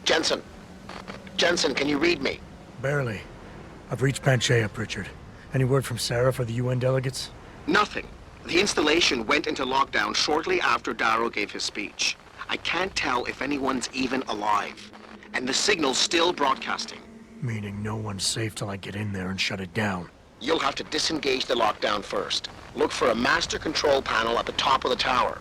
Jensen. Jensen, can you read me? Barely. I've reached Panchea, Pritchard. Any word from Sarah for the UN delegates? Nothing. The installation went into lockdown shortly after Darrow gave his speech. I can't tell if anyone's even alive. And the signal's still broadcasting. Meaning no one's safe till I get in there and shut it down. You'll have to disengage the lockdown first. Look for a master control panel at the top of the tower.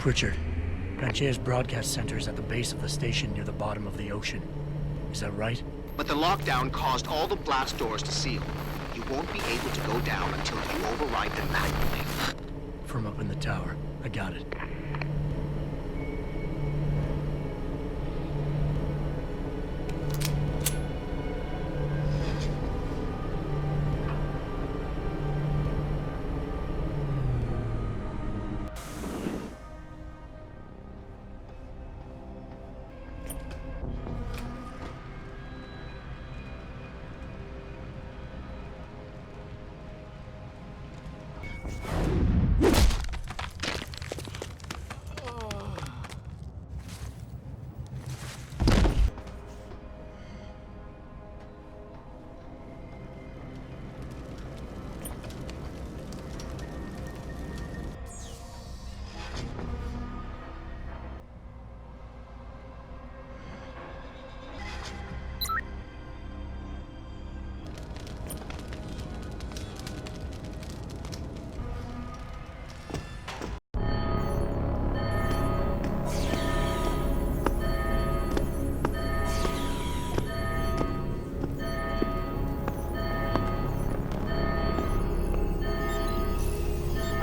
Pritchard, Panchea's broadcast center is at the base of the station near the bottom of the ocean. Is that right? But the lockdown caused all the blast doors to seal. You won't be able to go down until you override them manually. From up in the tower. I got it.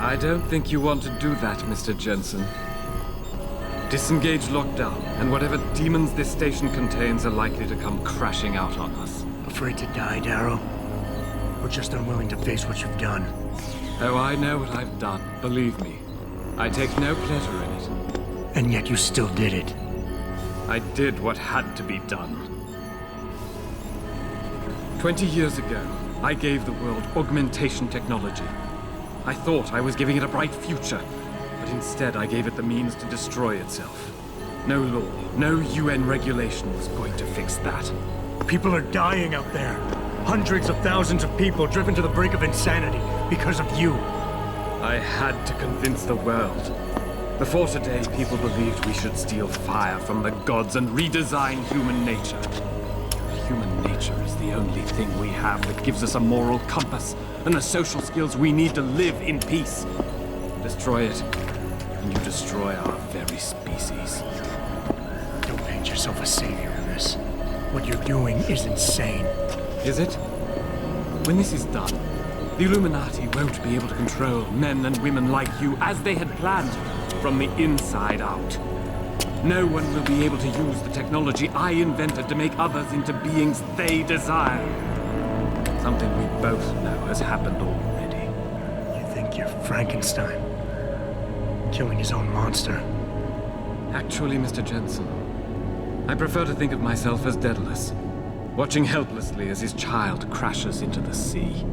I don't think you want to do that, Mr. Jensen. Disengage lockdown, and whatever demons this station contains are likely to come crashing out on us. Afraid to die, Darrow? Or just unwilling to face what you've done? Oh, I know what I've done, believe me. I take no pleasure in it. And yet you still did it. I did what had to be done. 20 years ago, I gave the world augmentation technology. I thought I was giving it a bright future, but instead I gave it the means to destroy itself. No law, no UN regulation was going to fix that. People are dying out there. Hundreds of thousands of people driven to the brink of insanity because of you. I had to convince the world. Before today, people believed we should steal fire from the gods and redesign human nature. Human nature is the only thing we have that gives us a moral compass and the social skills we need to live in peace. Destroy it, and you destroy our very species. Don't paint yourself a savior in this. What you're doing is insane. Is it? When this is done, the Illuminati won't be able to control men and women like you as they had planned, from the inside out. No one will be able to use the technology I invented to make others into beings they desire. Something we both know has happened already. You think you're Frankenstein? Killing his own monster? Actually, Mr. Jensen, I prefer to think of myself as Daedalus, watching helplessly as his child crashes into the sea.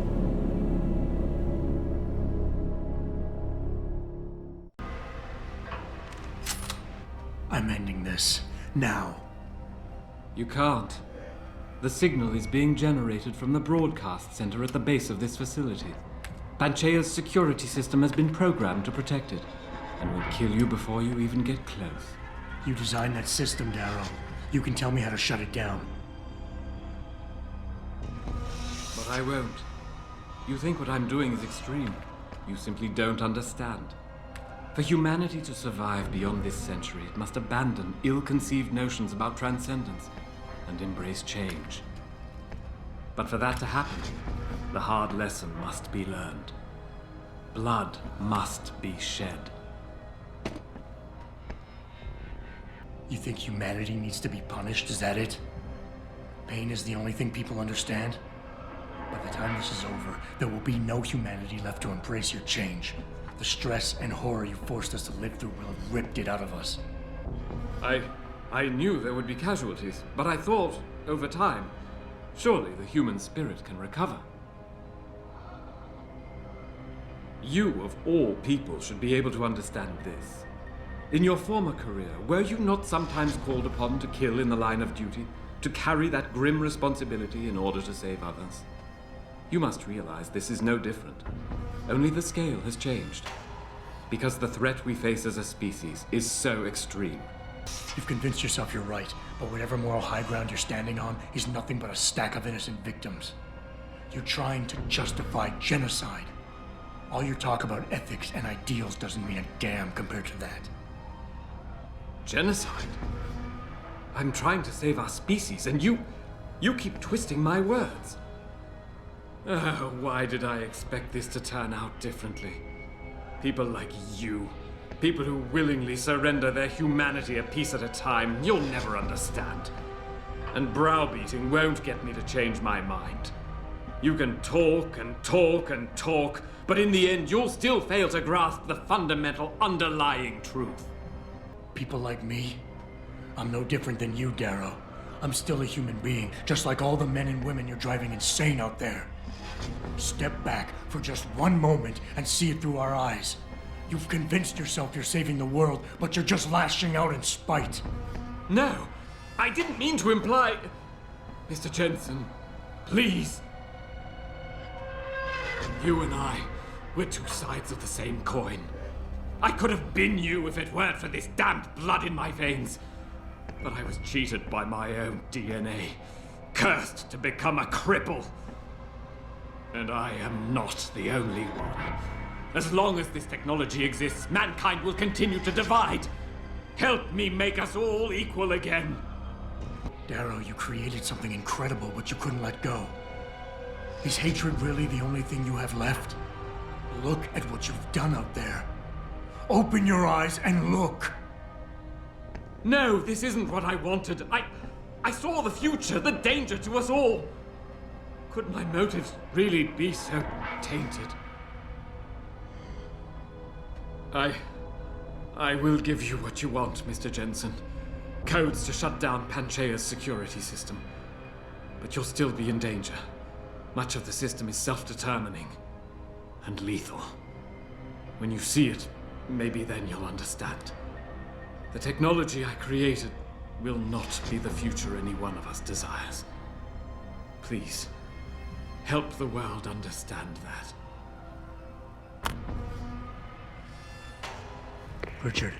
I'm ending this. Now. You can't. The signal is being generated from the broadcast center at the base of this facility. Panchea's security system has been programmed to protect it, and will kill you before you even get close. You designed that system, Darrow. You can tell me how to shut it down. But I won't. You think what I'm doing is extreme. You simply don't understand. For humanity to survive beyond this century, it must abandon ill-conceived notions about transcendence and embrace change. But for that to happen, the hard lesson must be learned. Blood must be shed. You think humanity needs to be punished? Is that it? Pain is the only thing people understand? By the time this is over, there will be no humanity left to embrace your change. The stress and horror you forced us to live through will have ripped it out of us. I knew there would be casualties, but I thought, over time, surely the human spirit can recover. You, of all people, should be able to understand this. In your former career, were you not sometimes called upon to kill in the line of duty, to carry that grim responsibility in order to save others? You must realize this is no different. Only the scale has changed. Because the threat we face as a species is so extreme. You've convinced yourself you're right, but whatever moral high ground you're standing on is nothing but a stack of innocent victims. You're trying to justify genocide. All your talk about ethics and ideals doesn't mean a damn compared to that. Genocide? I'm trying to save our species, and you keep twisting my words. Oh, why did I expect this to turn out differently? People like you, people who willingly surrender their humanity a piece at a time, you'll never understand. And browbeating won't get me to change my mind. You can talk and talk and talk, but in the end you'll still fail to grasp the fundamental underlying truth. People like me? I'm no different than you, Darrow. I'm still a human being, just like all the men and women you're driving insane out there. Step back for just one moment and see it through our eyes. You've convinced yourself you're saving the world, but you're just lashing out in spite. No, I didn't mean to imply... Mr. Jensen, please. You and I, we're two sides of the same coin. I could have been you if it weren't for this damned blood in my veins. But I was cheated by my own DNA, cursed to become a cripple. And I am not the only one. As long as this technology exists, mankind will continue to divide. Help me make us all equal again. Darrow, you created something incredible, but you couldn't let go. Is hatred really the only thing you have left? Look at what you've done out there. Open your eyes and look. No, this isn't what I wanted. I saw the future, the danger to us all. Could my motives really be so tainted? I will give you what you want, Mr. Jensen. Codes to shut down Panchaea's security system. But you'll still be in danger. Much of the system is self-determining and lethal. When you see it, maybe then you'll understand. The technology I created will not be the future any one of us desires. Please, help the world understand that. Richard,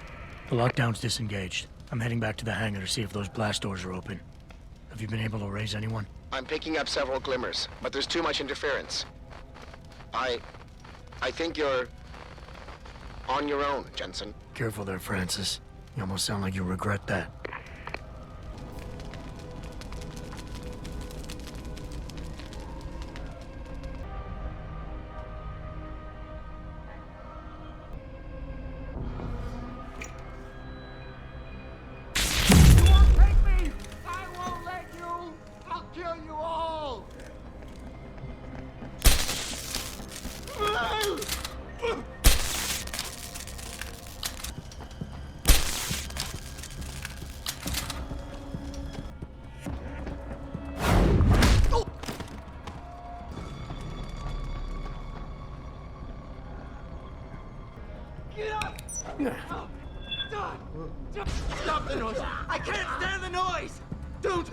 the lockdown's disengaged. I'm heading back to the hangar to see if those blast doors are open. Have you been able to raise anyone? I'm picking up several glimmers, but there's too much interference. I think you're on your own, Jensen. Careful there, Francis. You almost sound like you regret that. You won't take me! I won't let you! I'll kill you all! Get up! Stop the noise! I can't stand the noise! Don't!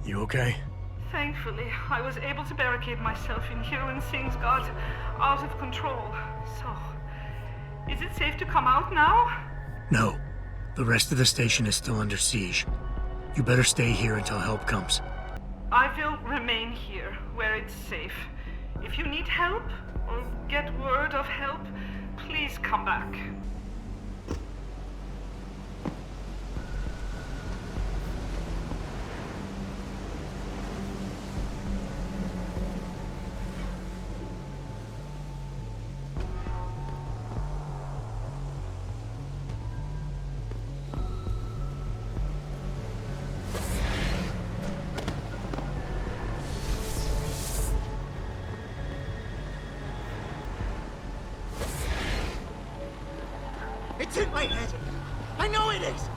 You okay? Thankfully, I was able to barricade myself in here when things got out of control. So, is it safe to come out now? No. The rest of the station is still under siege. You better stay here until help comes. I will remain here, where it's safe. If you need help, or get word of help, please come back. It's in my head. I know it is.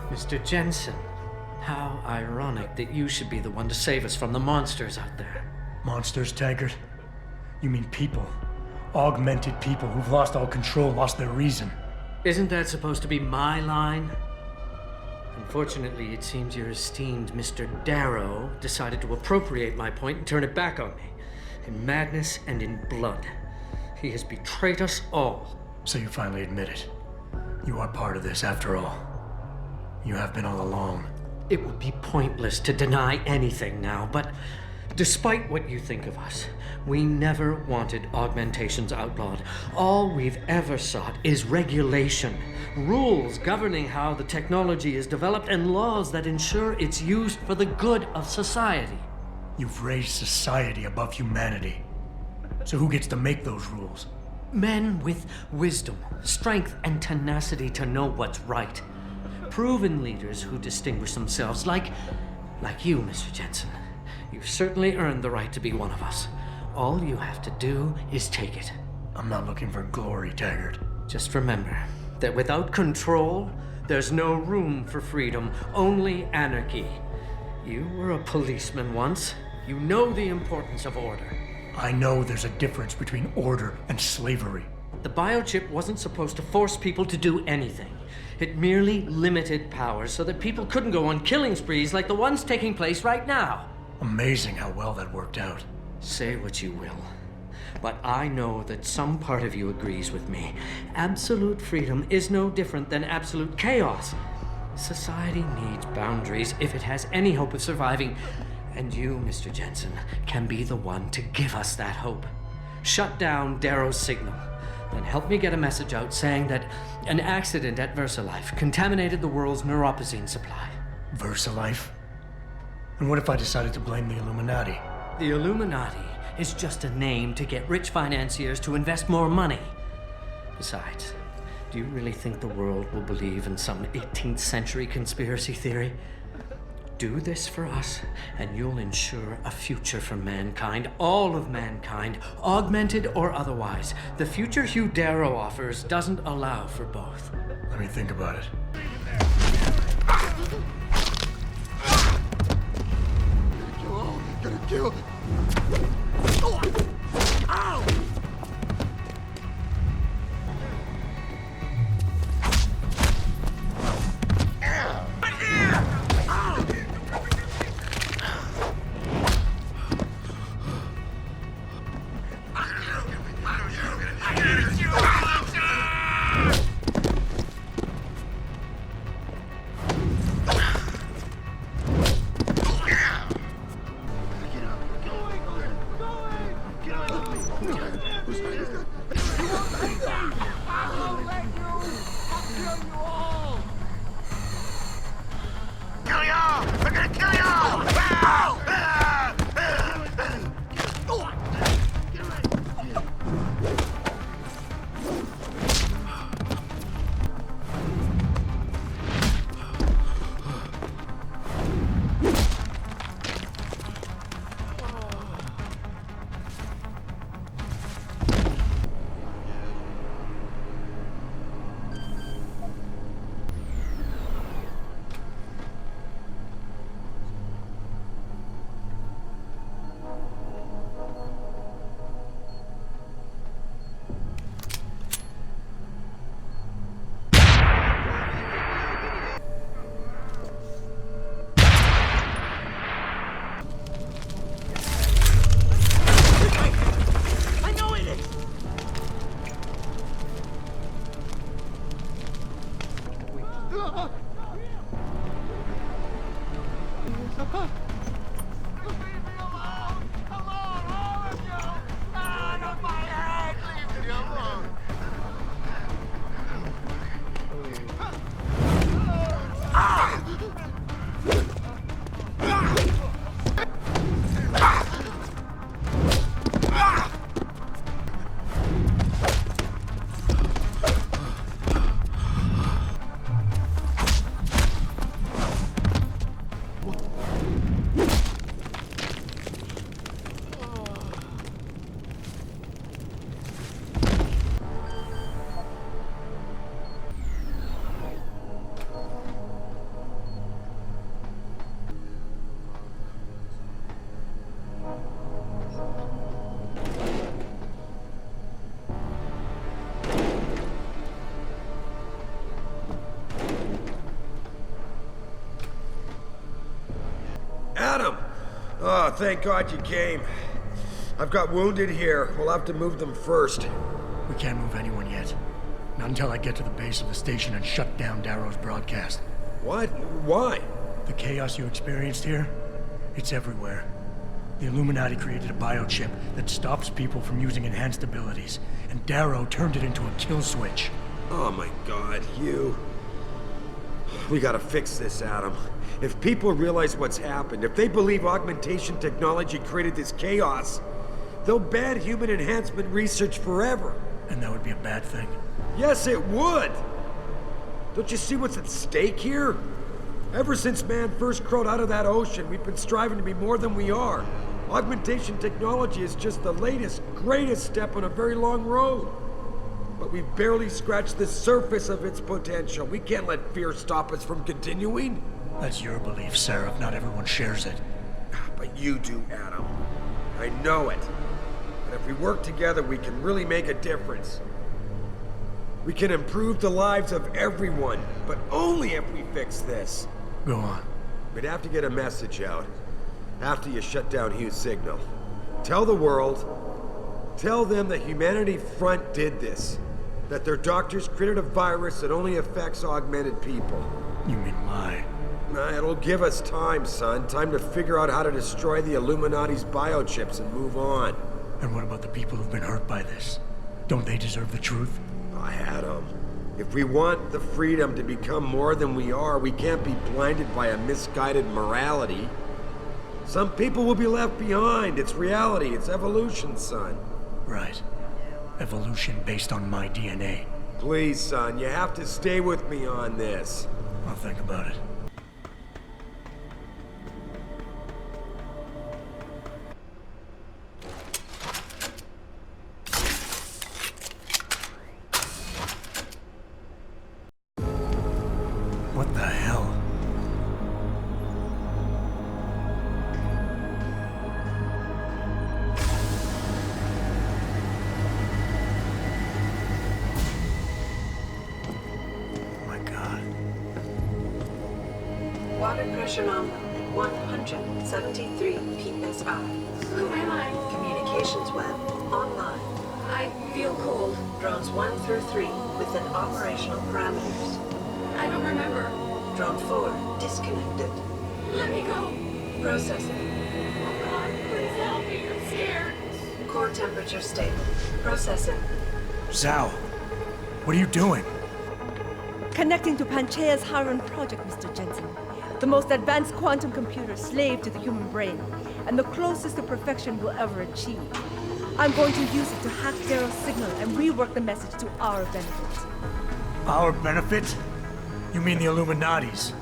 Mr. Jensen, how ironic that you should be the one to save us from the monsters out there. Monsters, Taggart? You mean people. Augmented people who've lost all control, lost their reason. Isn't that supposed to be my line? Unfortunately, it seems your esteemed Mr. Darrow decided to appropriate my point and turn it back on me. In madness and in blood. He has betrayed us all. So you finally admit it. You are part of this, after all. You have been all along. It would be pointless to deny anything now, but despite what you think of us, we never wanted augmentations outlawed. All we've ever sought is regulation, rules governing how the technology is developed, and laws that ensure its use for the good of society. You've raised society above humanity. So who gets to make those rules? Men with wisdom, strength, and tenacity to know what's right. Proven leaders who distinguish themselves like you, Mr. Jensen. You've certainly earned the right to be one of us. All you have to do is take it. I'm not looking for glory, Taggart. Just remember that without control, there's no room for freedom, only anarchy. You were a policeman once. You know the importance of order. I know there's a difference between order and slavery. The biochip wasn't supposed to force people to do anything. It merely limited powers so that people couldn't go on killing sprees like the ones taking place right now. Amazing how well that worked out. Say what you will, but I know that some part of you agrees with me. Absolute freedom is no different than absolute chaos. Society needs boundaries if it has any hope of surviving, and you, Mr. Jensen, can be the one to give us that hope. Shut down Darrow's signal, then help me get a message out saying that an accident at VersaLife contaminated the world's neuropozyne supply. VersaLife? And what if I decided to blame the Illuminati? The Illuminati is just a name to get rich financiers to invest more money. Besides, do you really think the world will believe in some 18th century conspiracy theory? Do this for us, and you'll ensure a future for mankind, all of mankind, augmented or otherwise. The future Hugh Darrow offers doesn't allow for both. Let me think about it. Gonna kill. Ow! Adam! Oh, thank God you came. I've got wounded here. We'll have to move them first. We can't move anyone yet. Not until I get to the base of the station and shut down Darrow's broadcast. What? Why? The chaos you experienced here, it's everywhere. The Illuminati created a biochip that stops people from using enhanced abilities, and Darrow turned it into a kill switch. Oh my God, you... We gotta fix this, Adam. If people realize what's happened, if they believe augmentation technology created this chaos, they'll ban human enhancement research forever. And that would be a bad thing. Yes, it would! Don't you see what's at stake here? Ever since man first crawled out of that ocean, we've been striving to be more than we are. Augmentation technology is just the latest, greatest step on a very long road. But we've barely scratched the surface of its potential. We can't let fear stop us from continuing. That's your belief, Seraph. Not everyone shares it. But you do, Adam. I know it. And if we work together, we can really make a difference. We can improve the lives of everyone, but only if we fix this. Go on. We'd have to get a message out after you shut down Hugh's signal. Tell the world Tell them the Humanity Front did this. That their doctors created a virus that only affects augmented people. You mean lie? Nah, it'll give us time, son. Time to figure out how to destroy the Illuminati's biochips and move on. And what about the people who've been hurt by this? Don't they deserve the truth? I had 'em. If we want the freedom to become more than we are, we can't be blinded by a misguided morality. Some people will be left behind. It's reality. It's evolution, son. Right. Evolution based on my DNA. Please, son, you have to stay with me on this. I'll think about it. What the hell? My God. Water pressure nominal at 173 psi. Who am I? Communications web online. I feel cold. Drones 1 through 3 within operational parameters. I don't remember. Drone 4 disconnected. Let me go. Processing. Oh God, please help me. I'm scared. Core temperature stable. Processing. Zhao, what are you doing? Connecting to Panchaea's Haran project, Mr. Jensen. The most advanced quantum computer slave to the human brain, and the closest to perfection we'll ever achieve. I'm going to use it to hack Darrow's signal and rework the message to our benefit. Our benefit? You mean the Illuminati's?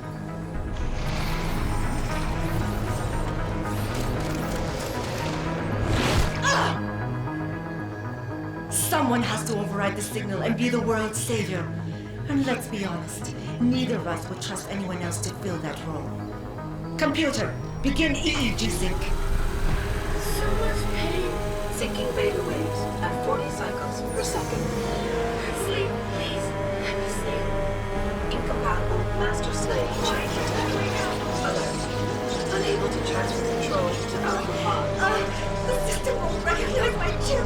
Someone has to override the signal and be the world's savior. And let's be honest, neither of us would trust anyone else to fill that role. Computer, begin EEG sync. So much pain. Syncing beta waves at 40 cycles per second. Sleep, please. Let me sleep. Incompatible master-slave chain detected. Alert. Unable to transfer control to Alpha Pod. The system won't recognize my chip.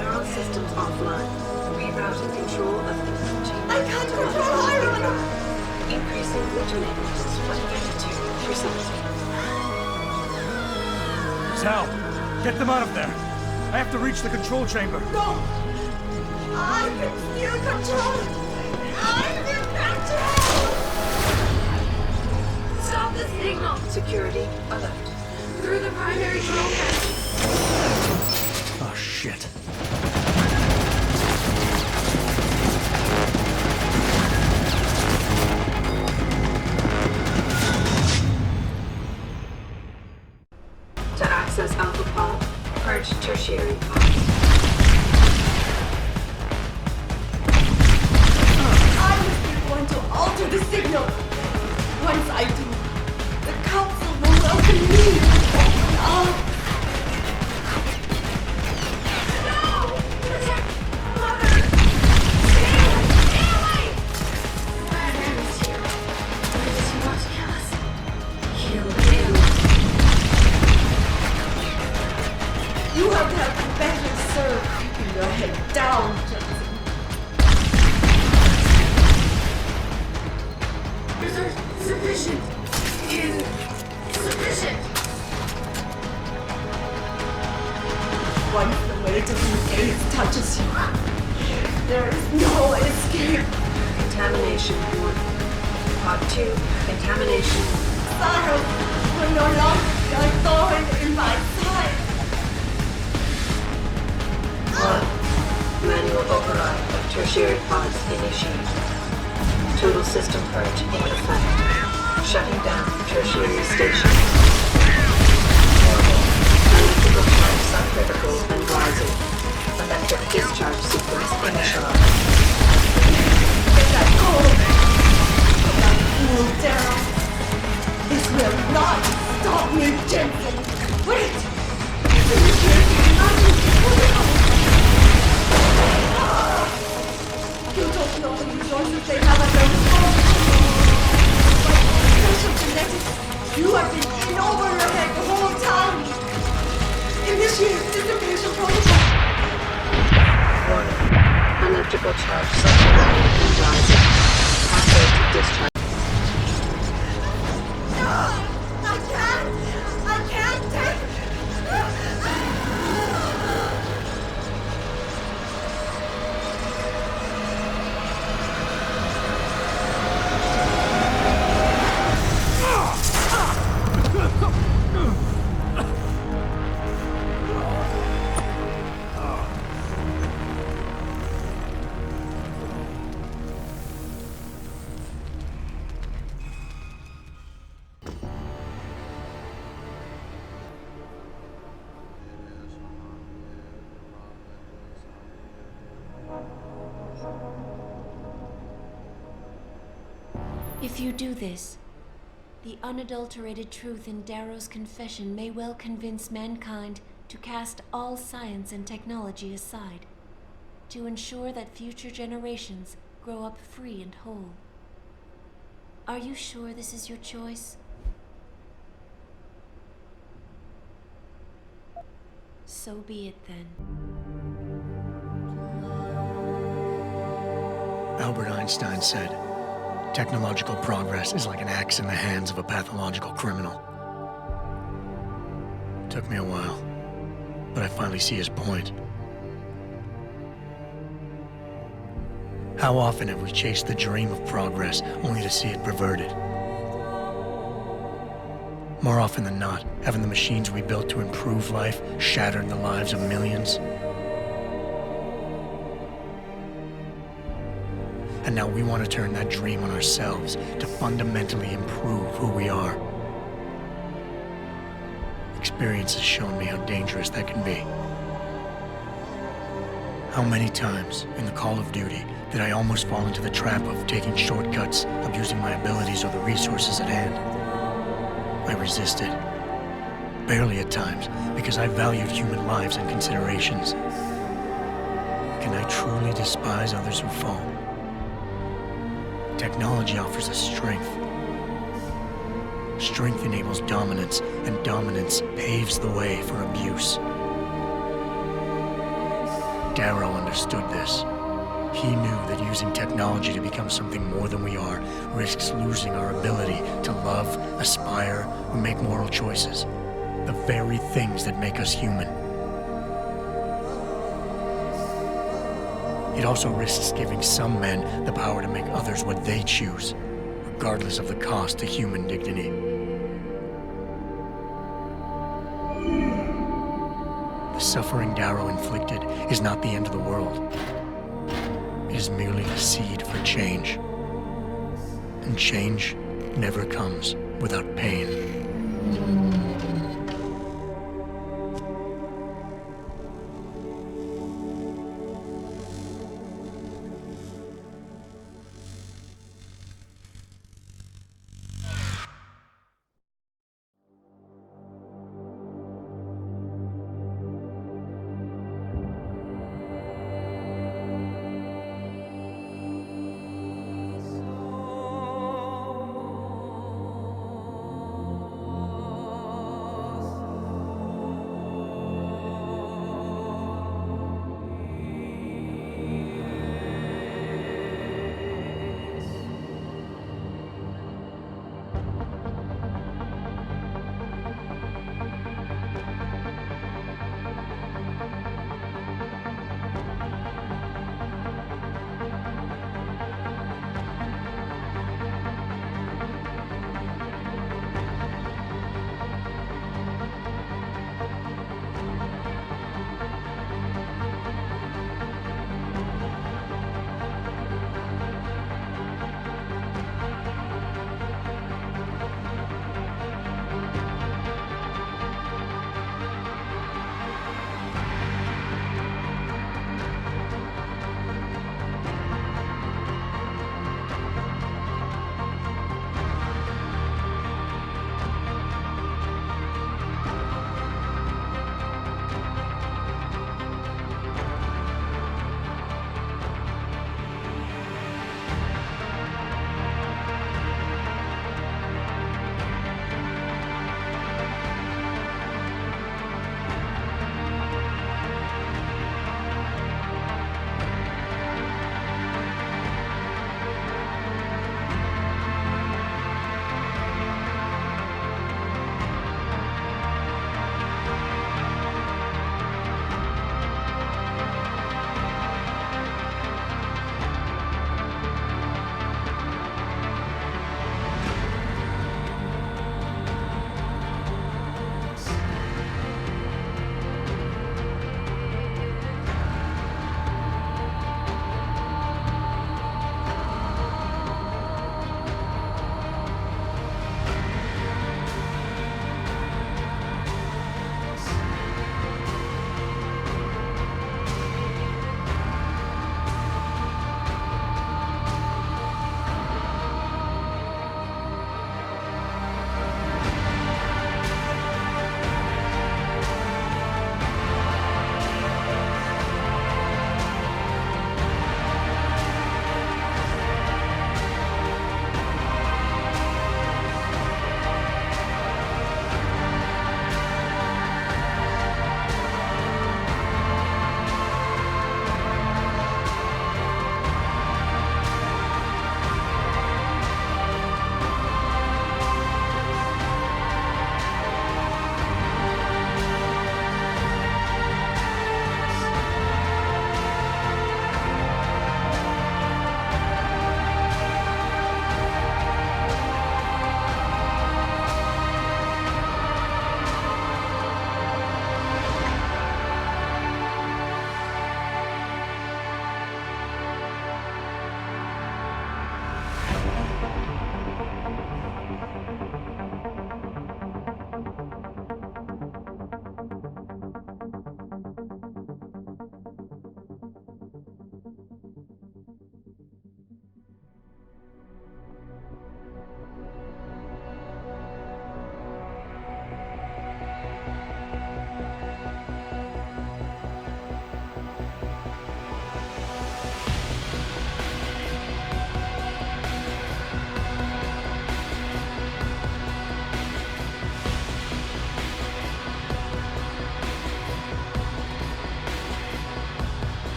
Neural systems offline. Rerouting control of the chain. I can't control Haran. Increasing originators by 32%. Zhao, get them out of there. I have to reach the control chamber. No! I can still control it! I'm in control! Stop the signal. Security alert. Through the primary control panel. Oh, shit. To access Alpha Pod, purge tertiary pods. I must be one to alter the signal. Once I do, the council will welcome me with open arms. No! Protect Mother! Stay away! Batman is here. Does he want to kill us? Kill him. You have better served keeping your head down, Jensen. Insufficient. Insufficient. Once the weight of your gaze touches you, there is no escape. Contamination 1. Pod 2. Contamination. Sorrow will no longer be a thorn in my side. 1. Manual override of tertiary pods initiated. Total system purge in effect. Shutting down tertiary stations. Normal. Electrical charge subcritical and rising. Electric discharge sequence initialized. Get that cold. That fool, Darrow. This will not stop me, Jensen. Wait! You don't know the resources they have at their disposal. But special genetics, you have been in over your head the whole time. Initiate distribution protocol. If you do this, the unadulterated truth in Darrow's confession may well convince mankind to cast all science and technology aside, to ensure that future generations grow up free and whole. Are you sure this is your choice? So be it then. Albert Einstein said, technological progress is like an axe in the hands of a pathological criminal. Took me a while, but I finally see his point. How often have we chased the dream of progress only to see it perverted? More often than not, haven't the machines we built to improve life shattered the lives of millions? And now we want to turn that dream on ourselves to fundamentally improve who we are. Experience has shown me how dangerous that can be. How many times in the call of duty did I almost fall into the trap of taking shortcuts, abusing my abilities or the resources at hand? I resisted. Barely at times, because I valued human lives and considerations. Can I truly despise others who fall? Technology offers us strength. Strength enables dominance, and dominance paves the way for abuse. Darrow understood this. He knew that using technology to become something more than we are risks losing our ability to love, aspire, or make moral choices. The very things that make us human. It also risks giving some men the power to make others what they choose, regardless of the cost to human dignity. The suffering Darrow inflicted is not the end of the world. It is merely the seed for change. And change never comes without pain.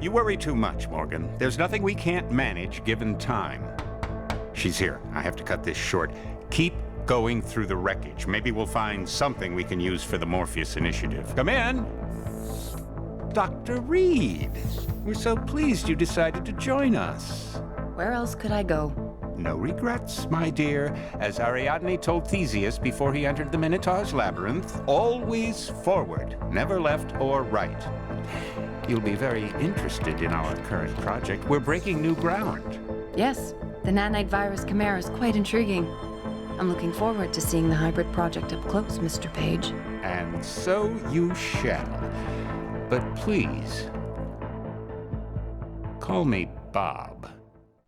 You worry too much, Morgan. There's nothing we can't manage given time. She's here. I have to cut this short. Keep going through the wreckage. Maybe we'll find something we can use for the Morpheus initiative. Come in! Dr. Reed, we're so pleased you decided to join us. Where else could I go? No regrets, my dear. As Ariadne told Theseus before he entered the Minotaur's labyrinth, always forward, never left or right. You'll be very interested in our current project. We're breaking new ground. Yes, the nanite virus chimera is quite intriguing. I'm looking forward to seeing the hybrid project up close, Mr. Page. And so you shall. But please, call me Bob.